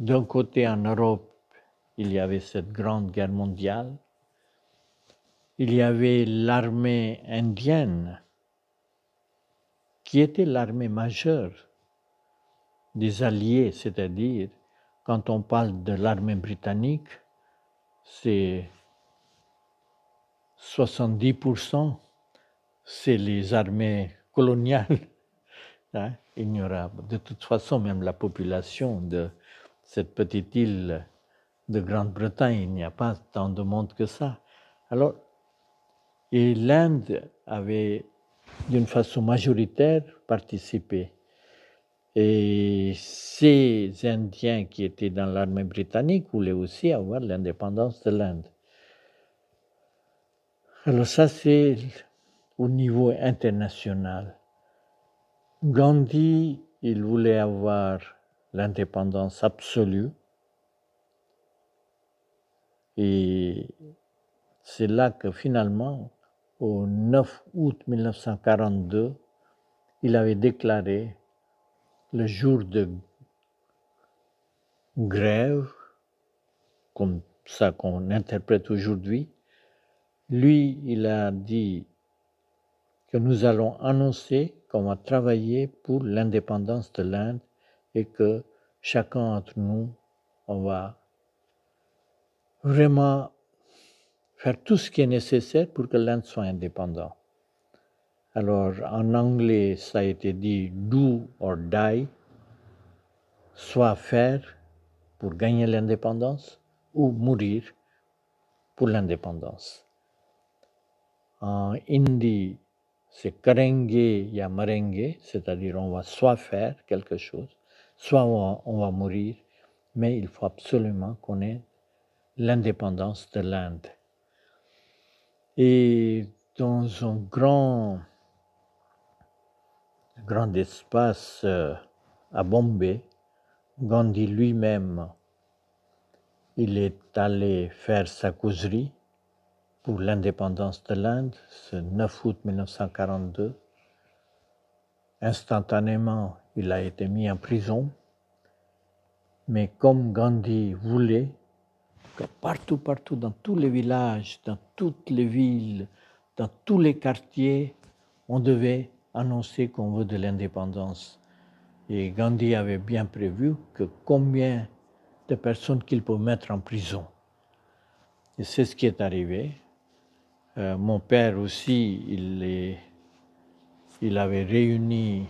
D'un côté, en Europe, il y avait cette grande guerre mondiale. Il y avait l'armée indienne, qui était l'armée majeure des Alliés, c'est-à-dire, quand on parle de l'armée britannique, c'est 70%, c'est les armées coloniales. Hein. Il n'y aura de toute façon, même la population de cette petite île de Grande-Bretagne, il n'y a pas tant de monde que ça. Alors, et l'Inde avait d'une façon majoritaire participé. Et ces Indiens qui étaient dans l'armée britannique voulaient aussi avoir l'indépendance de l'Inde. Alors ça, c'est au niveau international. Gandhi, il voulait avoir l'indépendance absolue. Et c'est là que finalement, au 9 août 1942, il avait déclaré le jour de grève, comme ça qu'on interprète aujourd'hui. Lui, il a dit que nous allons annoncer qu'on va travailler pour l'indépendance de l'Inde et que chacun d'entre nous, on va vraiment faire tout ce qui est nécessaire pour que l'Inde soit indépendante. Alors, en anglais, ça a été dit « do or die », soit faire pour gagner l'indépendance ou mourir pour l'indépendance. En hindi, c'est « karenge » ya « marenge », c'est-à-dire on va soit faire quelque chose, soit on va mourir, mais il faut absolument qu'on ait l'indépendance de l'Inde. Et dans un grand espace à Bombay, Gandhi lui-même, il est allé faire sa causerie pour l'indépendance de l'Inde, ce 9 août 1942. Instantanément, il a été mis en prison, mais comme Gandhi voulait que partout, dans tous les villages, dans toutes les villes, dans tous les quartiers, on devait annoncer qu'on veut de l'indépendance. Et Gandhi avait bien prévu que combien de personnes qu'il peut mettre en prison. Et c'est ce qui est arrivé. Mon père aussi, il avait réuni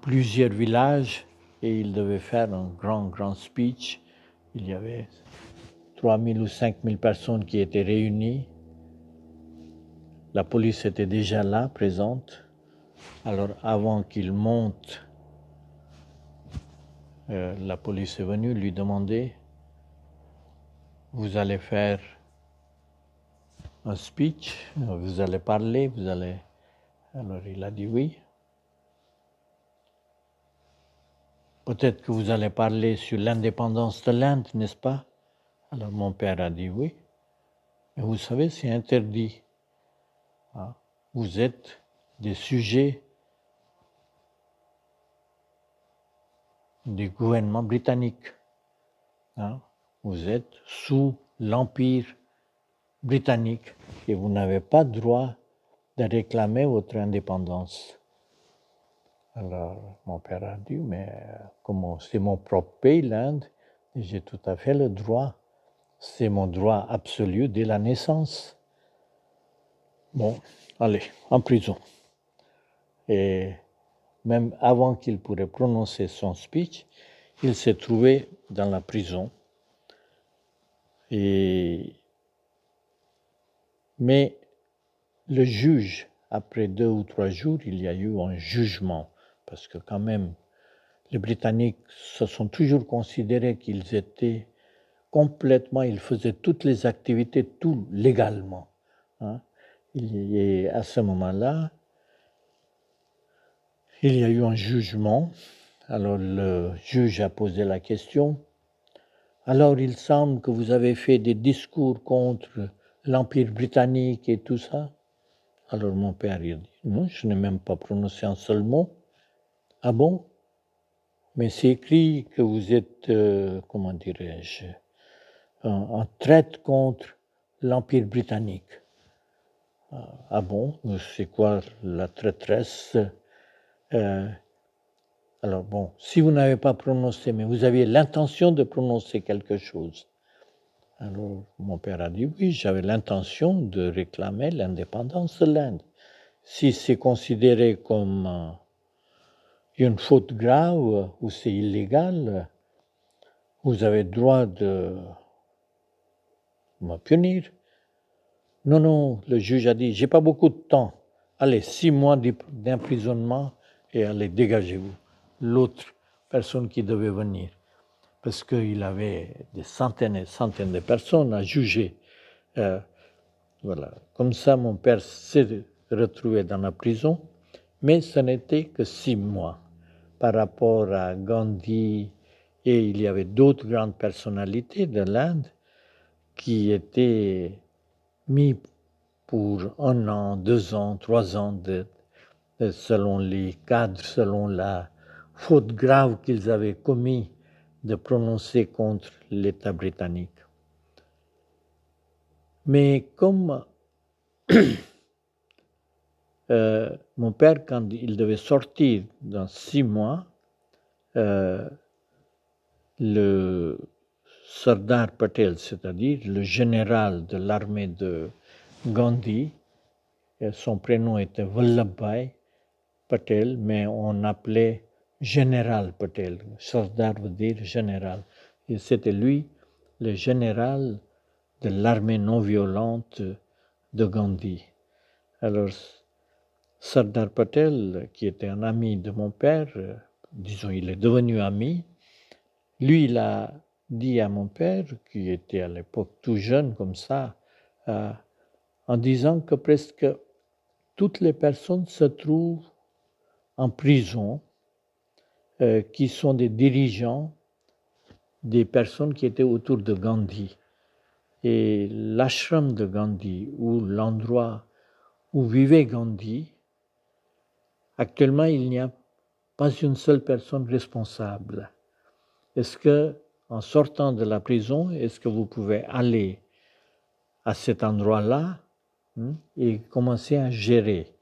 plusieurs villages et il devait faire un grand speech. Il y avait 3000 ou 5000 personnes qui étaient réunies. La police était déjà là, présente. Alors avant qu'il monte, la police est venue lui demander « Vous allez faire un speech, vous allez parler, vous allez… » Alors il a dit oui. Peut-être que vous allez parler sur l'indépendance de l'Inde, n'est-ce pas? Alors mon père a dit oui. Mais vous savez, c'est interdit. Hein? Vous êtes des sujets du gouvernement britannique. Hein? Vous êtes sous l'empire britannique et vous n'avez pas le droit de réclamer votre indépendance. Alors mon père a dit, mais comment c'est mon propre pays, l'Inde, et j'ai tout à fait le droit. C'est mon droit absolu dès la naissance. Bon, allez, en prison. Et même avant qu'il pourrait prononcer son speech, il s'est trouvé dans la prison. Mais le juge, après 2 ou 3 jours, il y a eu un jugement, parce que quand même, les Britanniques se sont toujours considérés qu'ils étaient complètement, ils faisaient toutes les activités, tout légalement. Hein. Et à ce moment-là, il y a eu un jugement. Alors le juge a posé la question. Alors il semble que vous avez fait des discours contre l'Empire britannique et tout ça. Alors mon père il a dit, non, je n'ai même pas prononcé un seul mot. Ah bon? mais c'est écrit que vous êtes, comment dirais-je, en traite contre l'Empire britannique. Ah bon, c'est quoi la traîtresse? Alors bon, si vous n'avez pas prononcé, mais vous aviez l'intention de prononcer quelque chose. Alors mon père a dit oui, j'avais l'intention de réclamer l'indépendance de l'Inde. Si c'est considéré comme une faute grave ou c'est illégal, vous avez le droit de me punir. Non, non, le juge a dit, j'ai pas beaucoup de temps. Allez, 6 mois d'emprisonnement et allez, dégagez-vous. L'autre personne qui devait venir, parce qu'il avait des centaines et des centaines de personnes à juger. Voilà. Comme ça, mon père s'est retrouvé dans la prison, mais ce n'était que 6 mois par rapport à Gandhi, et il y avait d'autres grandes personnalités de l'Inde qui étaient mis pour 1 an, 2 ans, 3 ans, selon les cadres, selon la faute grave qu'ils avaient commis de prononcer contre l'État britannique. Mais comme mon père, quand il devait sortir dans 6 mois, le Sardar Patel, c'est-à-dire le général de l'armée de Gandhi, son prénom était Vallabhbhai Patel, mais on appelait Général Patel. Sardar veut dire général. Et c'était lui, le général de l'armée non violente de Gandhi. Alors, Sardar Patel, qui était un ami de mon père, disons, il est devenu ami, lui, il a dit à mon père, qui était à l'époque tout jeune comme ça, en disant que presque toutes les personnes se trouvent en prison, qui sont des dirigeants, des personnes qui étaient autour de Gandhi. Et l'ashram de Gandhi, ou l'endroit où vivait Gandhi, actuellement, il n'y a pas une seule personne responsable. Est-ce que, en sortant de la prison, est-ce que vous pouvez aller à cet endroit-là et commencer à gérer?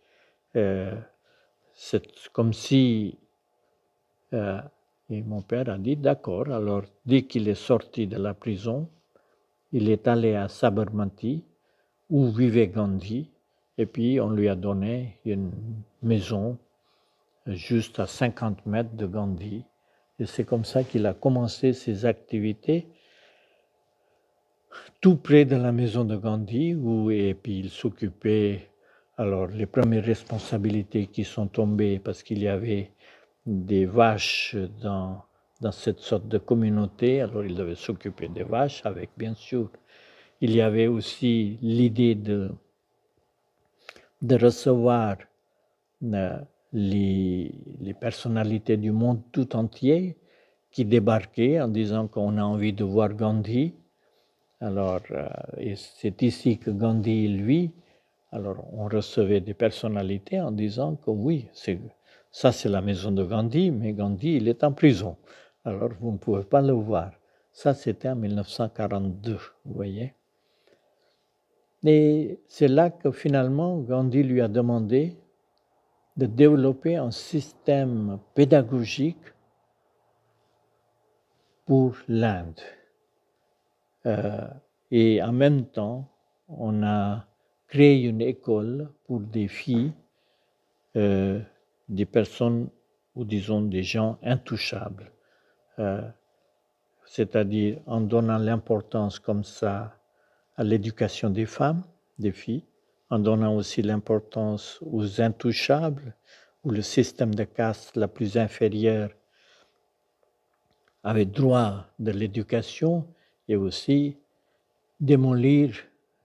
C'est comme si... et mon père a dit, d'accord. Alors, dès qu'il est sorti de la prison, il est allé à Sabarmati, où vivait Gandhi, et puis on lui a donné une maison juste à 50 mètres de Gandhi. Et c'est comme ça qu'il a commencé ses activités, tout près de la maison de Gandhi, et puis il s'occupait, alors les premières responsabilités qui sont tombées, parce qu'il y avait des vaches dans cette sorte de communauté, alors il devait s'occuper des vaches avec, bien sûr, il y avait aussi l'idée de recevoir les personnalités du monde tout entier qui débarquaient en disant qu'on a envie de voir Gandhi. Alors, et c'est ici que Gandhi, lui, alors on recevait des personnalités en disant que oui, ça c'est la maison de Gandhi, mais Gandhi, il est en prison. Alors, vous ne pouvez pas le voir. Ça, c'était en 1942, vous voyez. Et c'est là que finalement, Gandhi lui a demandé de développer un système pédagogique pour l'Inde. Et en même temps, on a créé une école pour des filles, des personnes, ou disons des gens intouchables. C'est-à-dire en donnant l'importance comme ça à l'éducation des femmes, des filles, en donnant aussi l'importance aux intouchables, où le système de caste la plus inférieure avait droit de l'éducation, et aussi démolir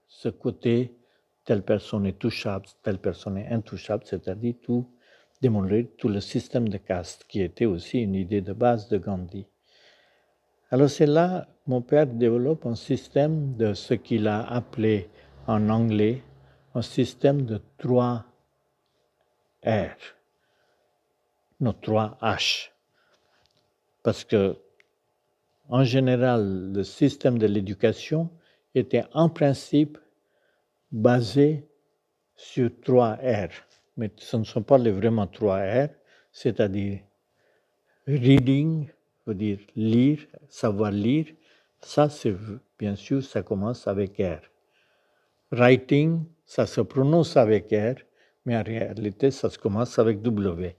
ce côté telle personne est touchable, telle personne est intouchable, c'est-à-dire démolir tout le système de caste, qui était aussi une idée de base de Gandhi. Alors c'est là, mon père développe un système de ce qu'il a appelé en anglais un système de 3 R, non 3 H. parce que, en général, le système de l'éducation était en principe basé sur 3 R. Mais ce ne sont pas vraiment 3 R, c'est-à-dire reading, veut dire lire, savoir lire. Ça, c'est bien sûr, ça commence avec R. Writing, ça se prononce avec R, mais en réalité, ça se commence avec W.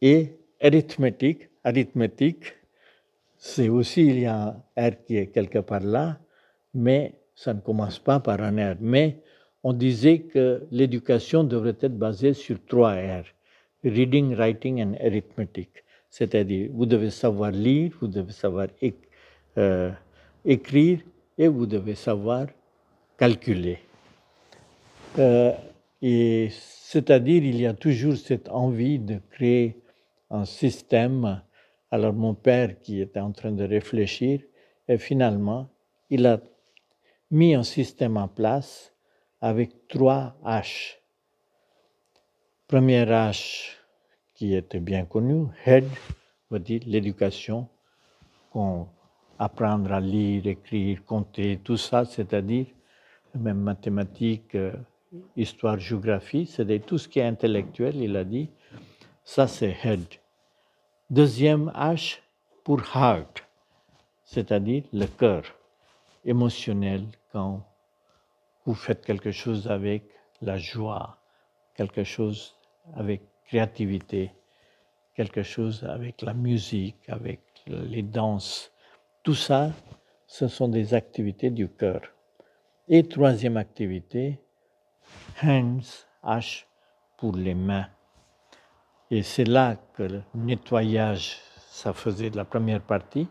Et arithmétique, c'est aussi, il y a un R qui est quelque part là, mais ça ne commence pas par un R. Mais on disait que l'éducation devrait être basée sur 3 R. Reading, writing and arithmetic. C'est-à-dire, vous devez savoir lire, vous devez savoir écrire et vous devez savoir calculer. Et c'est-à-dire, il y a toujours cette envie de créer un système. Alors mon père, qui était en train de réfléchir, et finalement, il a mis un système en place avec 3 H. Premier H qui était bien connu, head, veut dire l'éducation, apprendre à lire, écrire, compter, tout ça, c'est-à-dire même mathématiques, histoire, géographie, c'est tout ce qui est intellectuel, il a dit, ça c'est head. Deuxième H pour heart, c'est-à-dire le cœur émotionnel, quand vous faites quelque chose avec la joie, quelque chose avec créativité, quelque chose avec la musique, avec les danses. Tout ça, ce sont des activités du cœur. Et troisième activité, hands, H pour les mains. Et c'est là que le nettoyage, ça faisait de la première partie,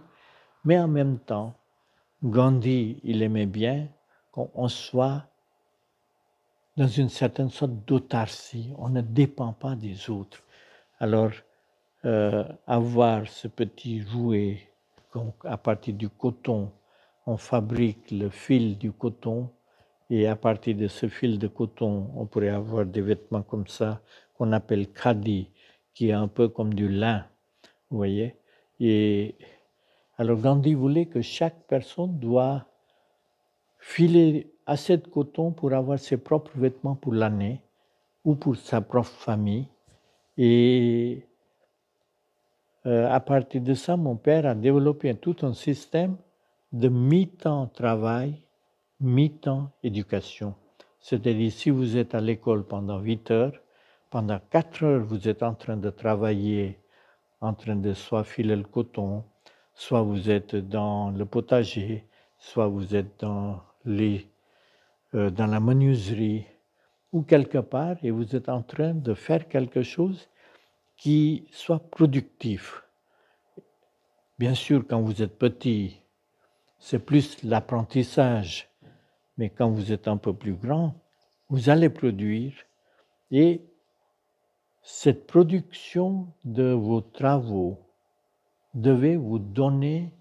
mais en même temps, Gandhi, il aimait bien qu'on soit dans une certaine sorte d'autarcie, on ne dépend pas des autres. Alors, avoir ce petit jouet, à partir du coton, on fabrique le fil du coton, et à partir de ce fil de coton, on pourrait avoir des vêtements comme ça, qu'on appelle khadi, qui est un peu comme du lin, vous voyez. Et alors Gandhi voulait que chaque personne doit filer assez de coton pour avoir ses propres vêtements pour l'année ou pour sa propre famille. Et à partir de ça, mon père a développé tout un système de mi-temps travail, mi-temps éducation. C'est-à-dire, si vous êtes à l'école pendant 8 heures, pendant 4 heures, vous êtes en train de travailler, en train de soit filer le coton, soit vous êtes dans le potager, soit vous êtes dans la menuiserie, ou quelque part, et vous êtes en train de faire quelque chose qui soit productif. Bien sûr, quand vous êtes petit, c'est plus l'apprentissage, mais quand vous êtes un peu plus grand, vous allez produire, et cette production de vos travaux devait vous donner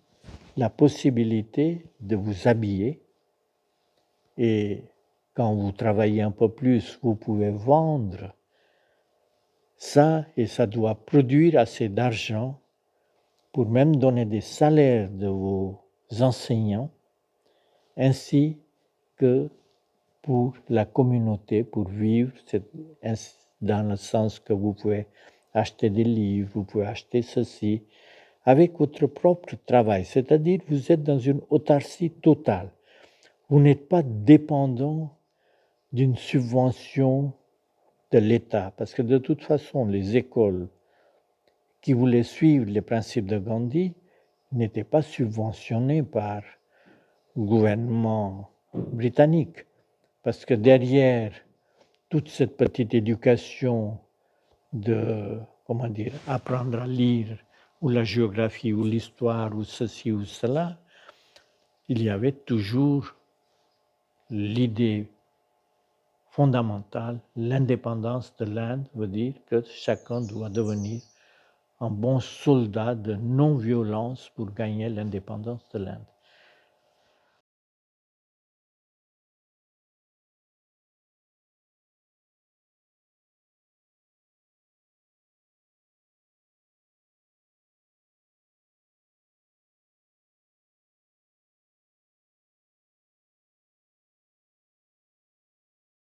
la possibilité de vous habiller, et quand vous travaillez un peu plus, vous pouvez vendre ça, et ça doit produire assez d'argent pour même donner des salaires de vos enseignants, ainsi que pour la communauté, pour vivre, dans le sens que vous pouvez acheter des livres, vous pouvez acheter ceci, avec votre propre travail, c'est-à-dire vous êtes dans une autarcie totale. Vous n'êtes pas dépendant d'une subvention de l'État, parce que de toute façon, les écoles qui voulaient suivre les principes de Gandhi n'étaient pas subventionnées par le gouvernement britannique, parce que derrière toute cette petite éducation de, apprendre à lire, ou la géographie, ou l'histoire, ou ceci ou cela, il y avait toujours l'idée fondamentale, l'indépendance de l'Inde veut dire que chacun doit devenir un bon soldat de non-violence pour gagner l'indépendance de l'Inde.